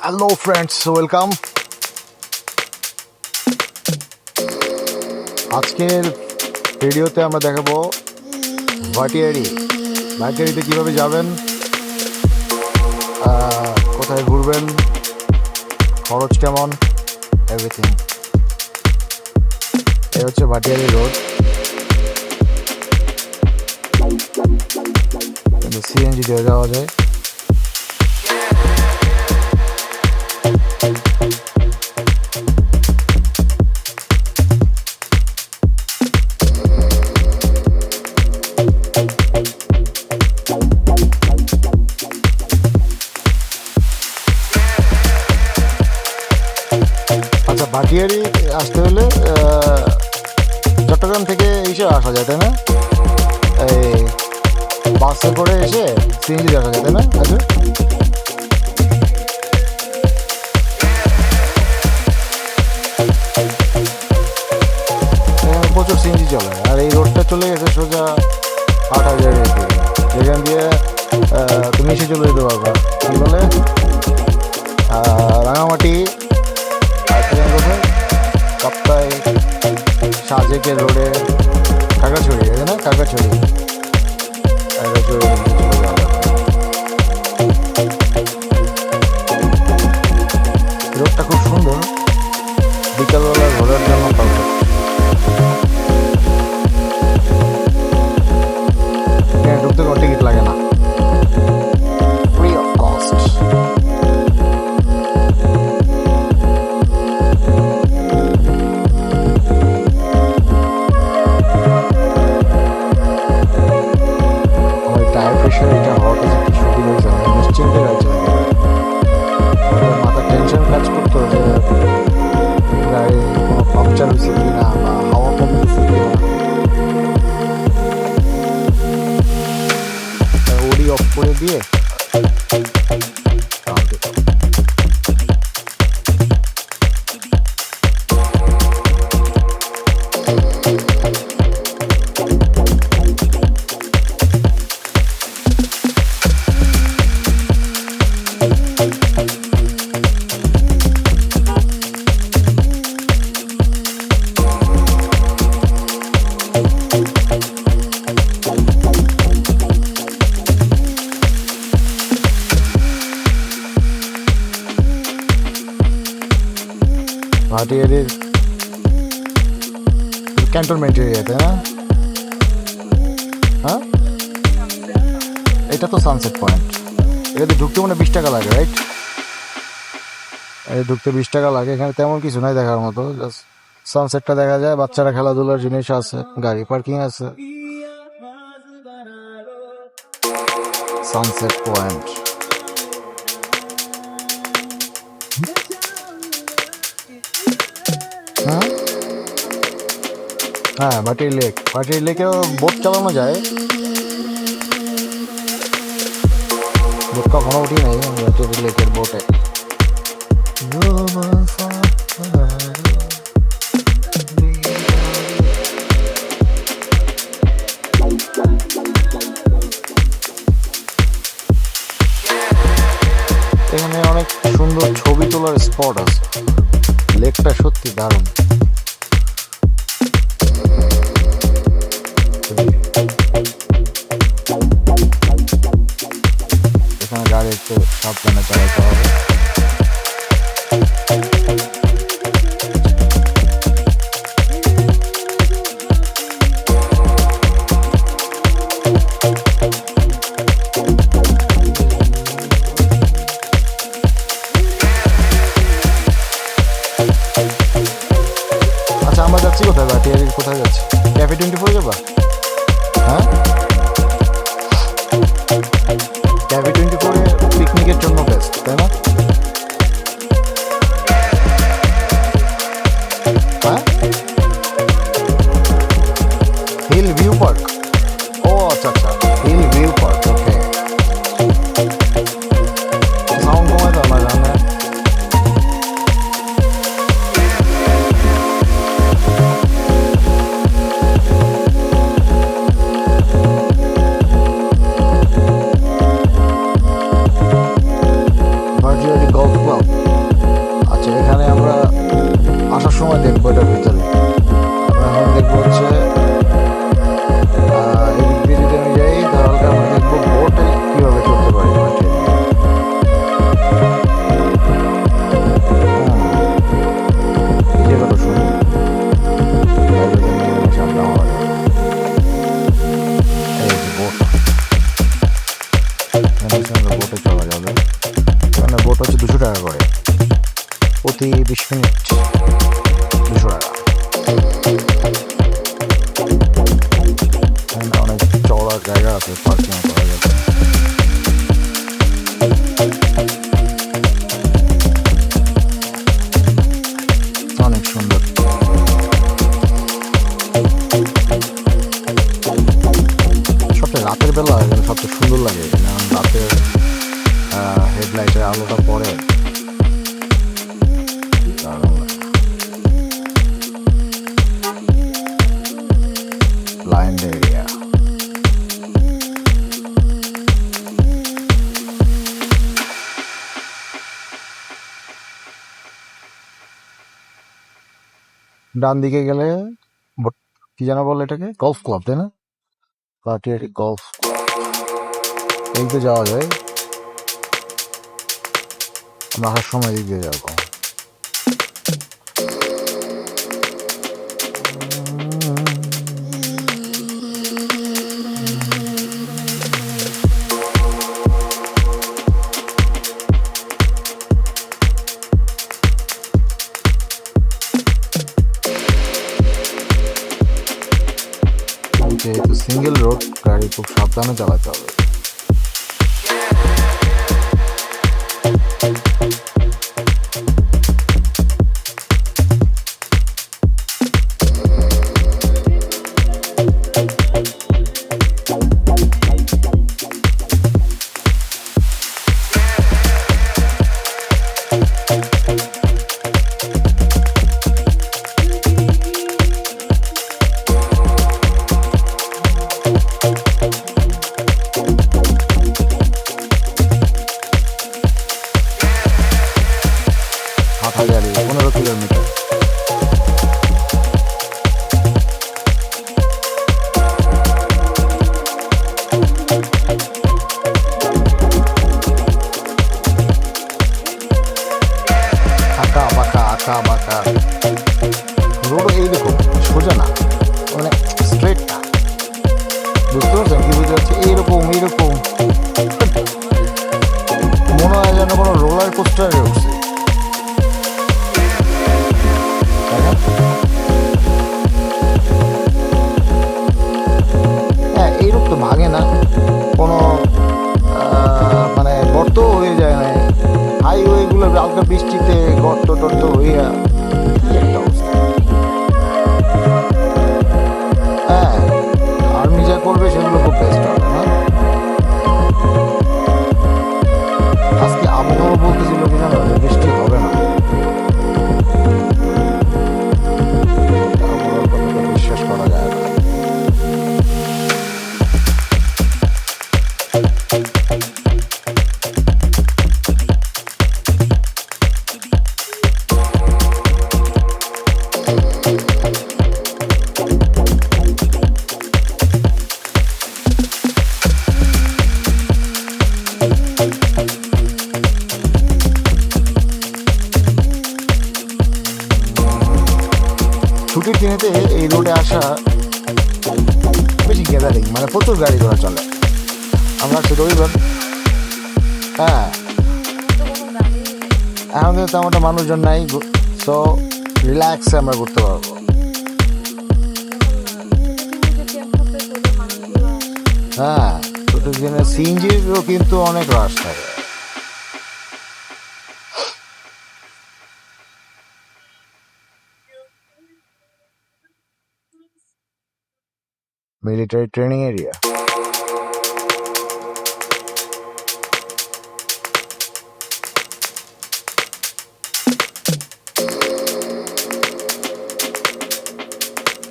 Hello friends, welcome. আজকের ভিডিওতে আমরা দেখাবো ভাটিয়ারিতে কিভাবে যাবেন, কোথায় ঘুরবেন, খরচ কেমন, এভরিথিং। এই হচ্ছে ভাটিয়ারি রোড। সিএনজি দিয়ে যাওয়া যায়। আচ্ছা, ভাটিয়ারি আসতে হলে চট্টগ্রাম থেকে এসে আসা যায়, তাই না? এই বাসে করে এসে সিএনজি দেখা যায়, তাই না? আচ্ছা, প্রচুর সিএনজি চলে। আর এই রোডটা চলে গেছে সোজা 8,000 যেখান দিয়ে তুমি এসে চলে যেতে পারবা। কি বলে, রাঙামাটি, কাপ্তাই, সাজেকের রোডে, খাগড়াছড়ি, তাই না? খাগড়াছড়ি রোডটা খুব সুন্দর, বিকালবেলা ঘোরার জন্য পারফেক্ট। ঢুকতে কোনো টিকিট লাগে না, free of cost. Tyre pressure এটা হওয়াটা যে কি সুবিধা হয়েছে, নিশ্চিন্তে গাড়ি চালাতে, মাথার টেনশন কাজ করতো যে গাড়ি কোনো পাংচার হয়েছে কিনা বা হাওয়া কম হয়েছে কিনা। ওডি অফ করে দিয়ে ভাটিয়ারির ক্যান্টনমেন্ট এরিয়া, তাই না? হ্যাঁ, এটা তো সানসেট পয়েন্ট। এটাতে ঢুকতে মানে 20 টাকা লাগে, রাইট? ঢুকতে 20 টাকা লাগে। এখানে তেমন কিছু নাই দেখার মতো, জাস্ট সানসেটটা দেখা যায়, বাচ্চারা খেলাধুলার জিনিস আছে, গাড়ি পার্কিং আছে। Sunset point. হ্যাঁ, ভাটিয়ারি লেকেও বোট চালানো যায়। বোট কখনো উঠি নাই ভাটিয়ারি লেকের বোটে। এখানে অনেক সুন্দর ছবি তোলার স্পট আছে। লেকটা সত্যি দারুণ। এখানে গাড়ি একটু সাবধানে চালাতে হবে। আচ্ছা, আমরা যাচ্ছি কোথায়? ভাটিয়ারির কোথায় যাচ্ছি? ক্যাফে 24 যাবা? হ্যাঁ, ক্যাফে 24 পিকনিকের জন্য বেস্ট, তাই না? হ্যাঁ, হিল ভিউ পার্ক। ও আচ্ছা আচ্ছা, হিল ভিউ পার্ক। ওকে, সাউন্ড কমায় তো আমার জানা। আমরা বোটে চলা যাবে। মানে বোট হচ্ছে 200 টাকা করে, প্রতি 20 মিনিট 200 টাকা। এখানে অনেক চওড়া জায়গা আছে, পার্কিং করা যাবে। অনেক সুন্দর। সবচেয়ে রাতের বেলা এখানে সবচেয়ে সুন্দর লাগে, কারণ রাতের হেডলাইটের আলোটা পড়ে দারুণ লাগে। Blind area. ডান দিকে গেলে কি যেন বলে এটাকে, গলফ ক্লাব, তাই না? পাটিয়ারি গলফ এই তো যাওয়া যায়। আমরা আসার সময় দিক দিয়ে যাবো। যেহেতু সিঙ্গেল রোড, গাড়ি খুব সাবধানে চালাতে হবে। হাটহাজারী 15 কিলোমিটার। আঁকা বাঁকা আঁকা বাঁকা রোড, এই দেখো সোজা না, মানে স্ট্রেট না। বুঝতে পারছেন কি বুঝতে পারছি? এইরকম এইরকম মনে হয় যেন কোনো রোলার কোস্টারে উঠছে। হ্যাঁ, এইরকম তো ভাঙে না, কোনো মানে গর্ত হয়ে যায় না। হাইওয়েগুলো হালকা বৃষ্টিতে গর্ত টর্ত হইয়া কি একটা অবস্থা। হ্যাঁ, আর্মি যা করবে সেগুলো খুব বেস্ট হবে না। আজকে আবহাওয়া বলতেছিল কি জানো, বৃষ্টি হবে না। বিশ্বাস করা যায় না। ছুটির দিনেতে এই রোডে আসা বেশি গ্যাদারিং, মানে প্রচুর গাড়ি ঘোড়া চলে। আমরা আসছি রবিবার। হ্যাঁ, এখন কিন্তু তেমন একটা মানুষজন নাই, সো রিল্যাক্সে আমরা ঘুরতে পারবো। হ্যাঁ, ছুটির দিনে সিএনজিরও কিন্তু অনেক রাশ থাকে। Military training area.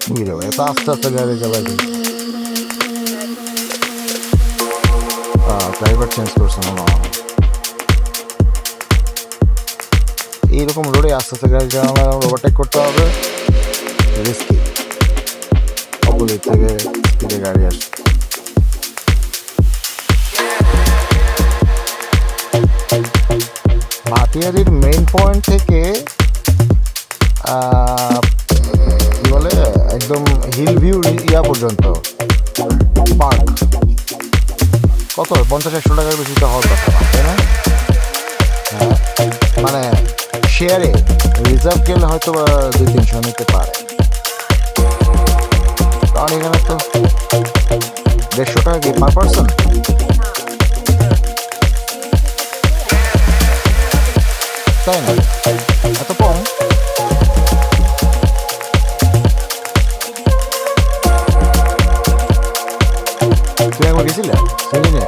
বুঝতে পারি, আস্তে আস্তে গাড়ি চালাবে। ড্রাইভার চেঞ্জ করছে মনে হয়। এইরকম রোডে আস্তে আস্তে গাড়ি চালানো, ওভারটেক করতে হবে, রিস্কি। অপোজিট থেকে স্পিডে গাড়ি আসে। ভাটিয়ারির মেইন পয়েন্ট থেকে কি বলে একদম হিল ভিউ ইয়া পর্যন্ত পার্ক কত 50-100 টাকার বেশি তো হওয়ার কথা না, তাই না? হ্যাঁ, মানে শেয়ারে রিজার্ভ গেলে হয়তো বা 200-300 নিতে পারে, কারণ এখানে তো 150 টাকা কি পার পার্সন? তাই না? এত কম? তুই একবার গেছিলে চিনি নিয়ে?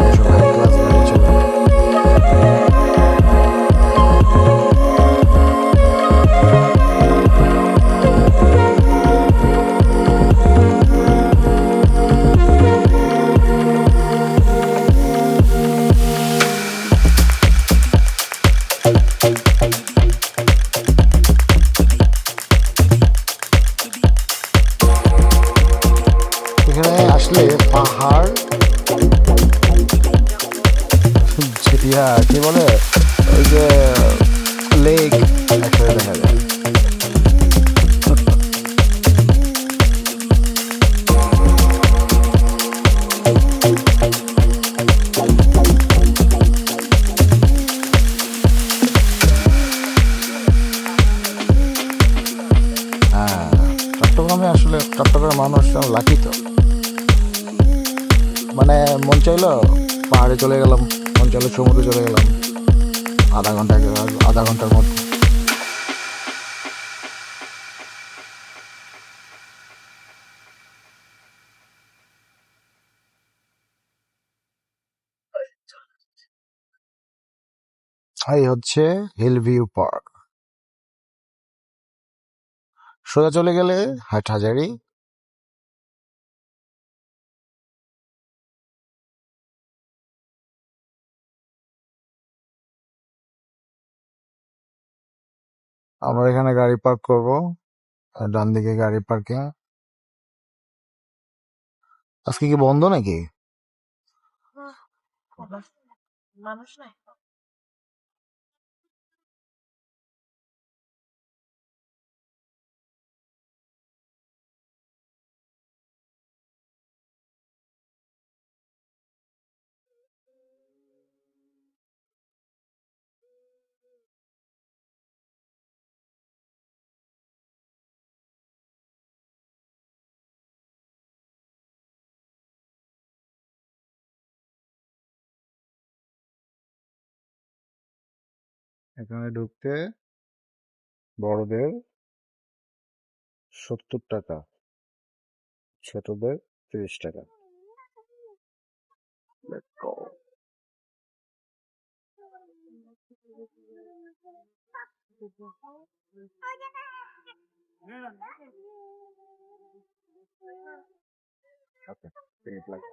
এসব হাই ক্লাস গাড়ি চলে। এখানে আসলে পাহাড়, যেটা কি বলে, ওই যে লেক একসাথে দেখা যায়। হ্যাঁ, চট্টগ্রামে আসলে চট্টগ্রামের মানুষ লাকি তো, মানে মন চাইলো পাহাড়ে চলে গেলাম, মন চাইলো সমুদ্রে চলে গেলাম, আধা ঘন্টার মধ্যে। এই হচ্ছে হিল ভিউ পার্ক। সোজা চলে গেলে হাটহাজারি। আমরা এখানে গাড়ি পার্ক করব, ডান দিকে গাড়ি পার্কিং। আজকে কি বন্ধ নাকি? এখানে ঢুকতে বড়দের 70 টাকা, ছোটদের 30 টাকা। Let's go. Okay, take it like